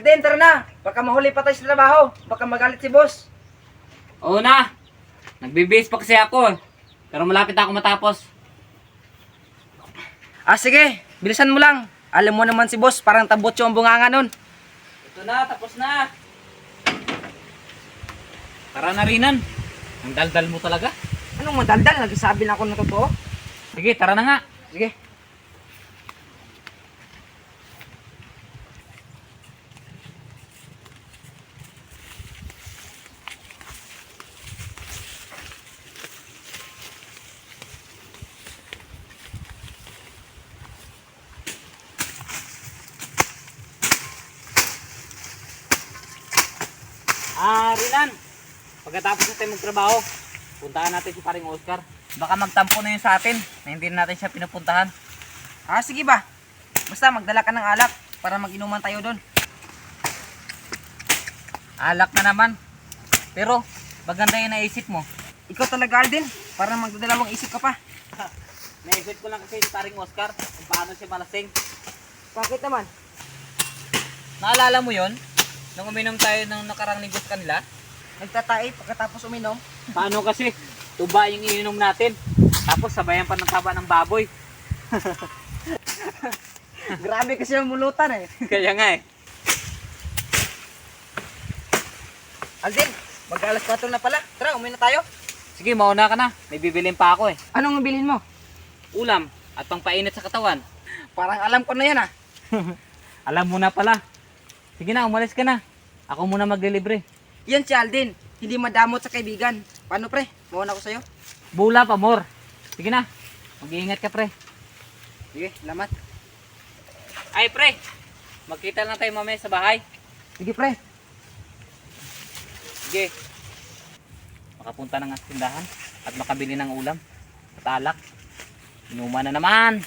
Alden, tara na. Baka mahuli pa tayo sa trabaho. Baka magalit si boss. Oo na. Nagbibihis pa kasi ako. Pero malapit ako matapos. Sige. Bilisan mo lang. Alam mo naman si boss, parang tabot yung bunganga nun. Ito na, tapos na. Tara na Rinan. Ang daldal mo talaga. Anong madaldal? Nagsasabi na ako ng totoo. Sige, tara na nga. Sige. Rinan. Pagkatapos natin magtrabaho, puntahan natin si paring Oscar. Baka magtampo na yun sa atin na hindi natin siya pinupuntahan. Sige ba? Basta magdala ka ng alak para mag-inuman tayo doon. Alak na naman. Pero, maganda yung naisip mo. Ikaw talaga, Alden. Parang magdadalawang isip ka pa. Naisip ko lang kasi si paring Oscar kung paano siya malasing. Bakit naman? Naalala mo yon? Nung uminom tayo ng nakarang linggo sa kanila? Nagtatae pagkatapos uminom. Paano kasi? Tuba yung ininom natin. Tapos sabayan pa ng taba ng baboy. Grabe kasi yung mulutan eh. Kaya nga eh. Alden, mag-alas 4 na pala. Tara, uminom na tayo. Sige, mauna ka na. May bibilin pa ako eh. Anong bilhin mo? Ulam at pangpainit sa katawan. Parang alam ko na yan ah. Alam mo na pala. Sige na, umalis ka na. Ako muna maglilibre. Yan si Alden. Hindi madamot sa kaibigan. Paano pre? Mauna ako sa'yo. Bula pa, more. Sige na. Mag-iingat ka, pre. Sige, salamat. Ay, pre. Magkita lang tayo mamaya sa bahay. Sige pre. Sige. Makapunta na nga sa tindahan at makabili ng ulam at alak. Inuman na naman.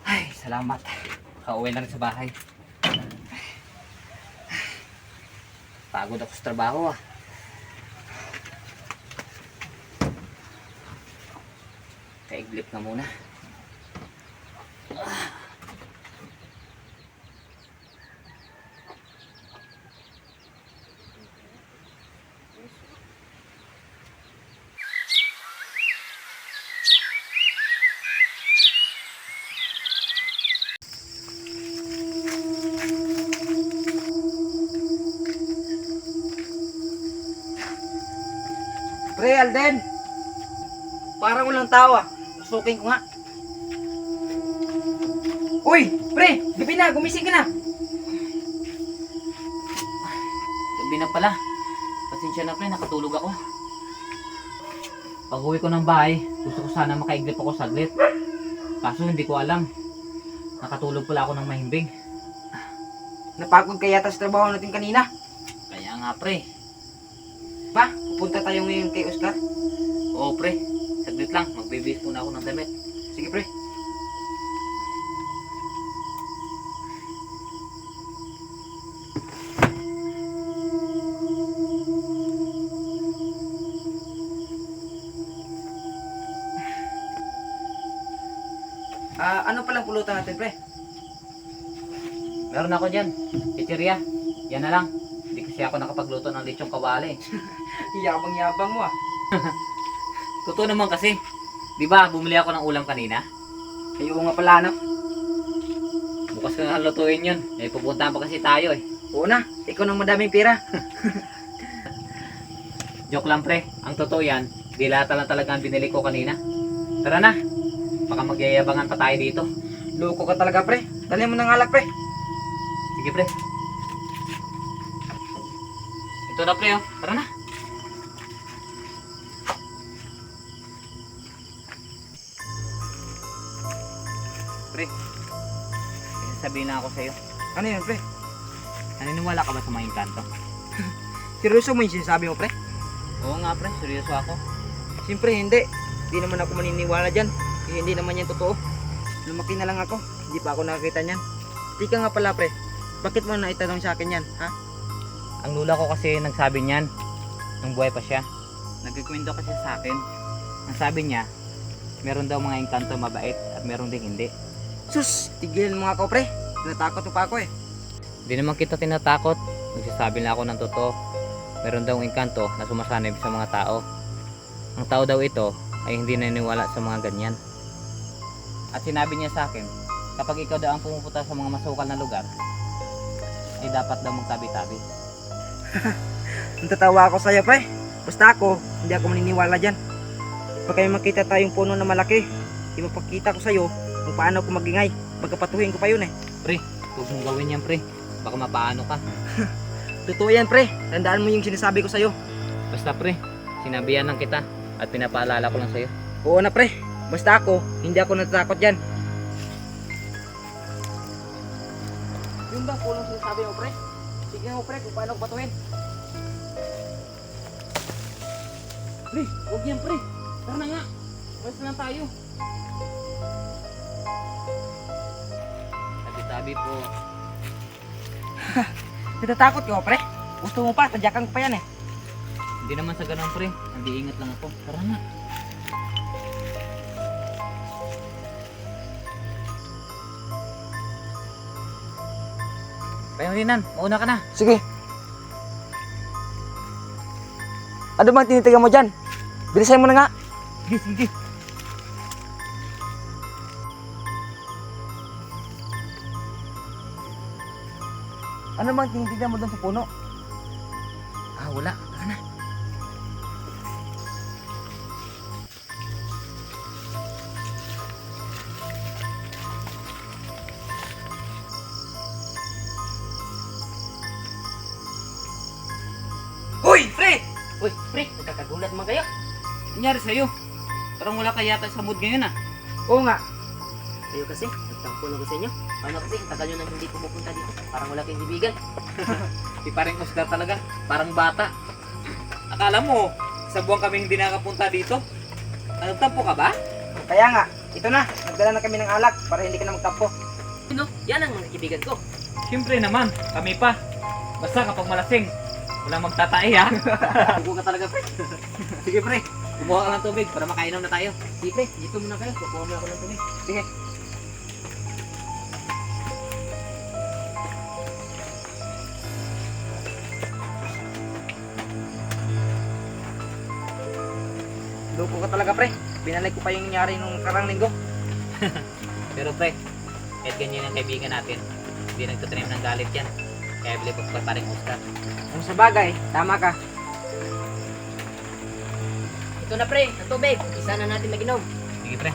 Ay, salamat. Kauwi na rin sa bahay. Pagod ako sa trabaho ah. Kaiglip na muna. Pre, Alden. Parang walang tao ah. Susukin ko nga. Uy, pre, gabi na, gumising ka na. Gabi na pala. Pasensya na pre, nakatulog ako. Pag uwi ko ng bahay, gusto ko sana makaiglip ako saglit. Kaso hindi ko alam. Nakatulog pala ako ng mahimbing. Napagod ka yata sa trabaho natin kanina. Kaya nga pre. Pa, pupunta tayo ngayon kay Oscar. Oo pre, saglit lang. Magbibihis muna ako ng damit. Sige pre. Ano palang pulutan natin pre? Meron ako dyan. Chichirya. Yan na lang. Hindi kasi ako nakapagluto ng lechong kawali. Yabang-yabang mo ah. Totoo naman kasi. Di ba bumili ako ng ulam kanina? Ayaw nga pala no. Bukas ko na lutuin yun. May pupuntahan pa kasi tayo eh. Oo na, ikaw nang madaming pera. Joke lang pre. Ang totoo yan, dilata lang talaga ang binili ko kanina. Tara na. Baka magyayabangan pa tayo dito. Loko ka talaga pre. Dali mo ng alak pre. Sige pre. Ito na pre oh. Tara na. Pre. May sasabihin na ako sa'yo. Ano yun pre? Naniniwala ka ba sa mga engkanto? Seryoso mo yung sinasabi mo pre? Oo nga pre, seryoso ako. Siyempre hindi. Hindi naman ako maniniwala dyan. Hindi naman yan totoo. Lumaki na lang ako. Hindi pa ako nakakita niyan. Tika nga pala pre. Bakit mo na itanong sa akin yan, ha? Ang lula ko kasi nagsabi niyan nung buhay pa siya. Nagkikwento kasi sa akin. Ang sabi niya, meron daw mga engkanto mabait at meron ding hindi. Sus, tigil mo nga ako, pre. Tinatakot mo pa ako eh. Hindi naman kita tinatakot. Nagsasabi lang ako ng totoo. Meron daw engkanto na sumasanib sa mga tao. Ang tao daw ito ay hindi naniniwala sa mga ganyan. At sinabi niya sa akin, kapag ikaw daw ang pumupunta sa mga masukal na lugar, ay dapat daw magtabi-tabi. Natatawa ako sa'yo, pre. Basta ako, hindi ako maniniwala dyan. Pag kayo makita tayong puno na malaki, ipapakita ko sa'yo kung paano ako magingay. Pagkapatuhin ko pa yun eh. Pre, huwag mong gawin yan, pre. Baka mapaano ka. Totoo yan, pre. Tandaan mo yung sinasabi ko sa'yo. Basta pre, sinabihan lang kita at pinapaalala ko lang sa'yo. Oo na, pre. Basta ako, hindi ako natatakot dyan. Yun ba punong sinasabi mo, pre? Sige mo, pre, kung paano ko patuhin. Pre, huwag yan pre. Tara na nga. Pwes na tayo. Tabi-tabi po. Natatakot ka, pre. Gusto mo pa, tadyakan ko pa yan eh. Hindi naman sa ganun pre. Nag-iingat lang ako. Tara na. Pangilinan, mauna ka na. Sige. Ano bang tinitigan mo dyan? Bilisan mo na nga. Sige, sige. Ano bang tinitigan mo doon sa puno? Ah, wala. Tara na. Hoy, pre! Uy, pre, nagkakagulat man kayo. Nangyari sa'yo? Parang wala ka yata sa mood ngayon ah. Oo nga. Kayo kasi, nagtampo na ko sa inyo. Paano kasi, tagal nyo na hindi pumupunta dito. Parang wala kayong ibigan. Si paring Oscar talaga. Parang bata. Akala mo, sa buwan kami hindi nakapunta dito? Nagtampo ka ba? Kaya nga, ito na. Nagdala na kami ng alak para hindi ka na magtampo. Ano? Yan ang mga kaibigan ko. Siyempre naman, kami pa. Basta kapag malasing, walang magtatae ha. Tugo ka talaga, pre. Sige pre, kumuha ka ng tubig para makainom na tayo. Sige, pre, dito muna kayo. Kukuha mo ako ng tubig. Sige. Loko ka talaga, pre. Binalik ko pa yung nangyari nung karang linggo. Pero pre, kahit ganyan ang kaibigan natin, hindi nagtatanim ng galit yan. Kaya bili pa paring Oscar. Kung sa bagay, tama ka. Ito na, pre, ang tubig. Isa na natin mag-inom. Sige pre.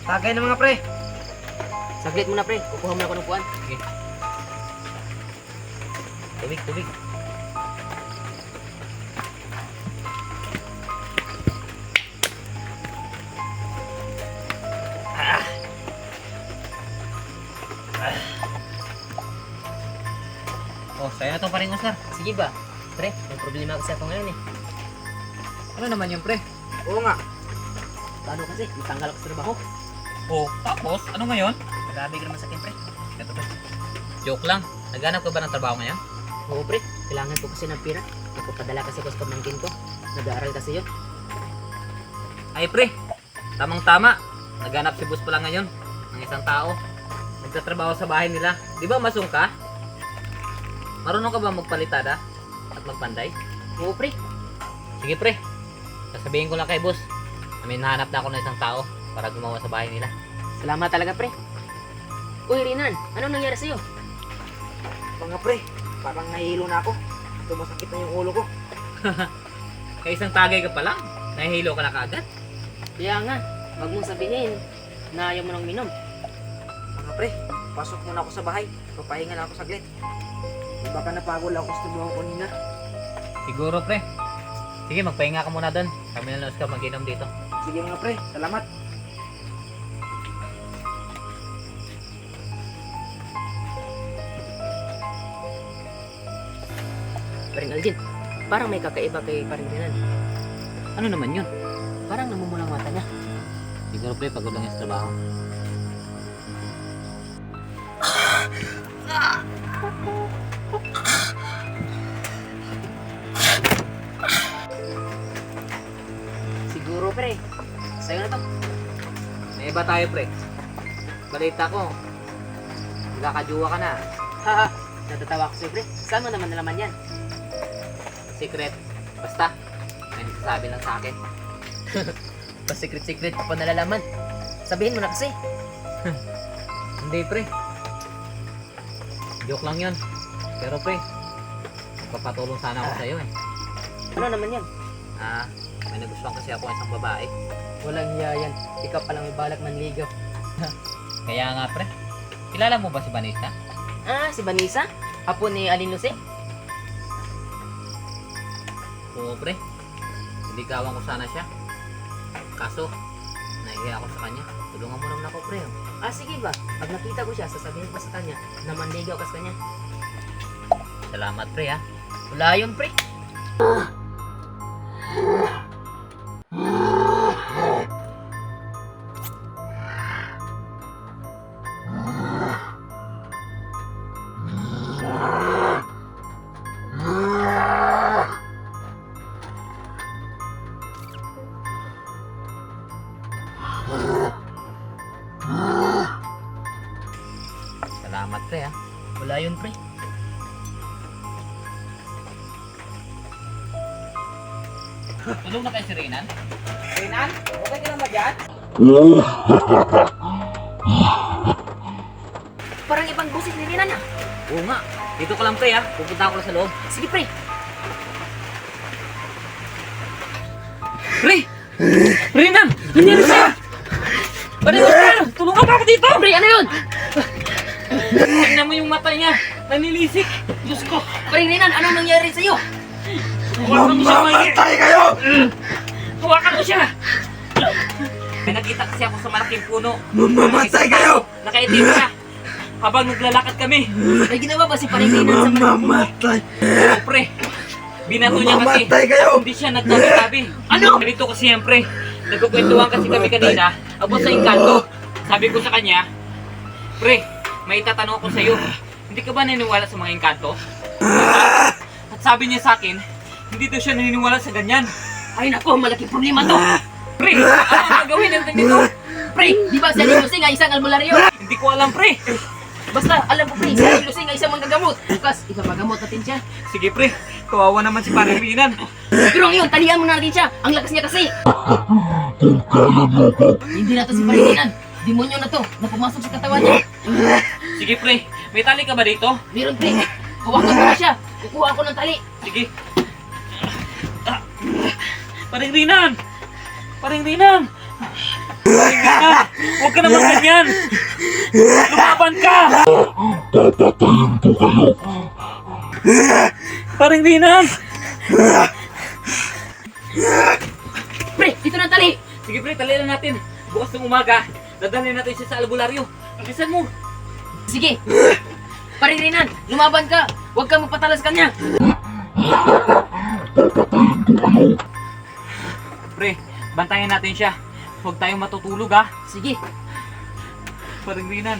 Tagay na mga pre. Saglit muna, pre. Kukuha mo na ako ng puwan. Sige. Tubig, tubig. Oh, sa'yo na to paring Oscar. Sige ba? Pre, may problema kasi ako ngayon eh. Ano naman yung pre? Oo nga. Paano kasi? Matanggal ako sa trabaho. Oh, tapos, ano ngayon? Grabe ka naman sa akin, pre. Ito pre. Joke lang. Naghanap ka ba ng trabaho ngayon? Oo, pre. Kailangan ko kasi ng pira. Nagpapadala kasi ako sa pamangkin ko. Nag-aaral kasi yun. Ay pre, tamang-tama. Naghanap si boss pala ngayon ng isang tao. Nagtatrabaho sa bahay nila. Di ba masung ka? Marunong ka ba magpalitada at magpanday? Oo, pre. Sige pre, sasabihin ko lang kay boss na may nahanap na ako ng isang tao para gumawa sa bahay nila. Salamat talaga, pre. Uy, Rinan. Anong nangyari sa'yo? Mga pre, parang nahihilo na ako. Sumasakit na yung ulo ko. Kaya isang tagay ka pa lang, nahihilo ka na kaagad. Kaya nga, wag mong sabihin na ayaw mo nang minom. Mga pre, pasok muna ako sa bahay. Papahinga na ako saglit. Baka napagod ako sa trabaho ko kanina. Siguro pre. Sige, magpahinga ka muna doon. Kami na lang Oscar mag-inom dito. Sige mga pre, salamat. paring Aljin. Parang may kakaiba kay paring Renan. Ano naman yun? Parang namumulang mata niya. Siguro pre, pagod lang yung sa trabaho. Siguro pre. Sa'yo na to. May iba tayo pre. Balita ko, magkakajuwa ka na. Haha, natatawa ko sa'yo pre. Saan mo naman nalaman yan? Secret. Basta, may nagsasabi lang sa akin. Pa-secret-secret pa nalalaman. Sabihin mo na kasi. Hindi pre. Joke lang yun. Pero pre, magpapatulong sana ako sa'yo eh. Ano naman yan? May nagustuhan kasi ako isang babae. Walang hiya yan. Ikaw palang may balak manligaw. Kaya nga pre, kilala mo ba si Vanessa? Si Vanessa? Apo ni Alin Luce? Oo pre, niligawan ko sana siya. Kaso, nahihiya ako sa kanya. Tulungan mo naman ako pre. Sige ba? Pag nakita ko siya, sasabihin ko sa kanya na manligaw ka sa kanya. Salamat pre ha. Wala yun pre. Salamat pre ha. Wala yun pre. Tulong na kayo si Renan? Renan? Okay ka lang ba dyan? Parang ibang busis ni Renan Oo nga. Dito ka lang pre ha. Pupunta ako lang sa loob. Sige pre. Pre! Renan! Nangyari sa'yo! Pare, tulungan pa ako dito! Pre, ano yun? Tingnan mo yung mata niya. Nanilisik. Diyos ko. Pre Renan, anong nangyari sa'yo? Hawakan mo siya, Mamatay kayo! Hawakan mo siya! May nakita kasi ako sa malaking puno. Mamamatay kayo! Nakaitim siya. Habang naglalakad kami. May ginawa ba si paring Renan sa Mamamatay! Oo, pre. Binato niya kasi. Mamamatay kayo! Hindi siya nagtabi-tabi. Ano? Ganito kasi yan, pre. Nagkukwentuhan kasi kami kanina. Abot sa engkanto. Sabi ko sa kanya, pre, may itatanong ako sa'yo. Hindi ka ba naniniwala sa mga engkanto? At sabi niya sa akin, hindi daw siya naniniwala sa ganyan. Ay nako, malaking problema to. Pre, ano ang gagawin natin dito? Pre, di ba si Alin Luce nga isang albularyo? Hindi ko alam, pre. Basta, alam ko pre, si Alin Luce nga isang manggagamot. Bukas, ipapagamot natin siya. Sige, pre. Kawawa naman si Parang Rinan. Pero ngayon, talihan mo na natin siya. Ang lakas niya kasi. Hindi na to si paring Renan. Demonyo na to, na pumasok sa katawan niya. Sige, pre. May tali ka ba dito? Meron pre, hawakan ko na siya. Kukuha ako ng tali. Sige. Parang Rinan! Parang Rinan! Parang Rinan! Huwag ka naman ganyan! Lumaban ka! Papatayin ko kayo! Parang Rinan! Pre, dito na ang tali. Sige, pre. Talihan natin. Bukas ng umaga, dadalhin natin siya sa albularyo. Bilisan mo! Sige. Paring Renan, lumaban ka. Huwag kang magpatala sa kanya. Pre, bantayan natin siya. Huwag tayong matutulog, ha? Sige. Parang Rinan,